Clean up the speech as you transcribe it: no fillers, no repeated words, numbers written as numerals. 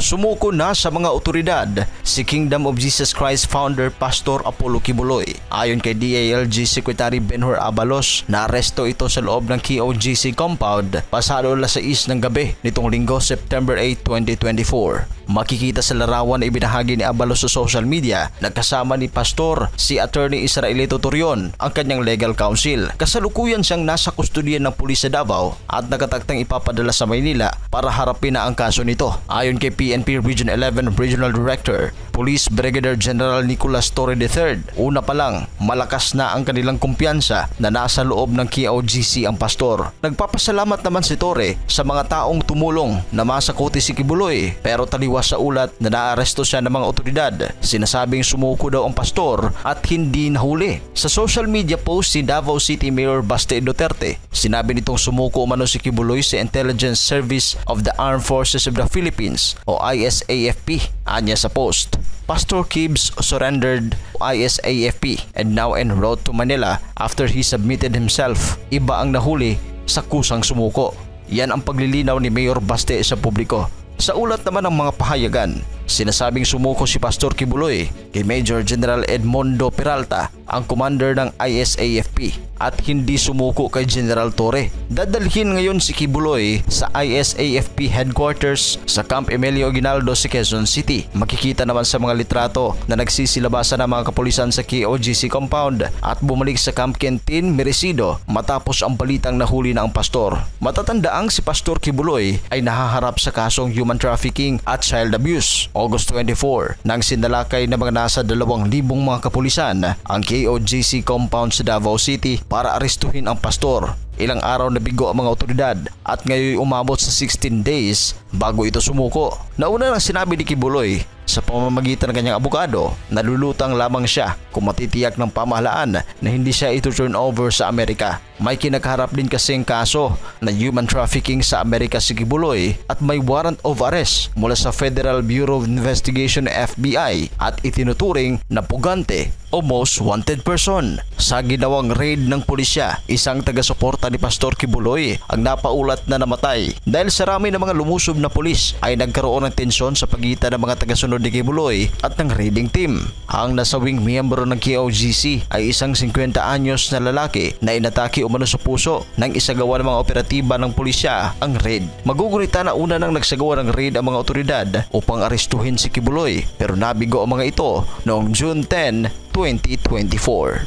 Sumuko na sa mga otoridad si Kingdom of Jesus Christ founder Pastor Apollo Quiboloy. Ayon kay DILG Secretary Benhur Abalos, naaresto ito sa loob ng KOGC compound pasado 6 ng gabi nitong Linggo, September 8, 2024. Makikita sa larawan na ibinahagi ni Abalos sa social media na kasama ni Pastor si Attorney Israelito Torion, ang kanyang legal counsel. Kasalukuyan siyang nasa kustodiyan ng pulis sa Davao at nakataktang ipapadala sa Maynila para harapin na ang kaso nito. Ayon kay PNP Region 11 Regional Director, Police Brigadier General Nicolas Torre III, una pa lang malakas na ang kanilang kumpiyansa na nasa loob ng KOGC ang pastor. Nagpapasalamat naman si Torre sa mga taong tumulong na masakuti si Quiboloy, pero taliwas sa ulat na naaresto siya ng mga otoridad. Sinasabing sumuko daw ang pastor at hindi nahuli. Sa social media post si Davao City Mayor Baste Duterte, sinabi nitong sumuko umano si Quiboloy sa Intelligence Service of the Armed Forces of the Philippines o ISAFP. Anya sa post, Pastor Kibbs surrendered ISAFP and now en route to Manila after he submitted himself. Iba ang nahuli sa kusang sumuko. Yan ang paglilinaw ni Mayor Baste sa publiko. Sa ulat naman ng mga pahayagan, sinasabing sumuko si Pastor Quiboloy kay Major General Edmondo Peralta, ang commander ng ISAFP, at hindi sumuko kay General Torre. Dadalhin ngayon si Quiboloy sa ISAFP headquarters sa Camp Emilio Aguinaldo sa Quezon City. Makikita naman sa mga litrato na nagsisilabasan ng mga kapulisan sa KOGC compound at bumalik sa Camp Quintin Merecido matapos ang balitang nahuli na ang pastor. Matatandaang si Pastor Quiboloy ay nahaharap sa kasong human trafficking at child abuse. August 24, nang sinalakay na mga nasa 2,000 mga kapulisan ang KOGC compound sa Davao City para arestuhin ang pastor. Ilang araw na bigo ang mga otoridad at ngayon umabot sa 16 days bago ito sumuko. Nauna nang sinabi ni Quiboloy sa pamamagitan ng kanyang abogado na lulutang lamang siya kung matitiyak ng pamahalaan na hindi siya ito turn over sa Amerika. May kinakaharap din kasing kaso na human trafficking sa Amerika si Quiboloy at may warrant of arrest mula sa Federal Bureau of Investigation FBI at itinuturing na pugante o most wanted person. Sa ginawang raid ng pulisya, isang taga-suporta ni Pastor Quiboloy ang napaulat na namatay. Dahil sa rami ng mga lumusob na pulis ay nagkaroon ng tensyon sa pagitan ng mga taga-sunod ni Quiboloy at ng raiding team. Ang nasawing miyembro ng KOGC ay isang 50 anyos na lalaki na inatake umano sa puso nang isagawa ng mga operatiba ng pulisya ang raid. Magugunita na una nang nagsagawa ng raid ang mga otoridad upang arestuhin si Quiboloy, pero nabigo ang mga ito noong June 10, 2024.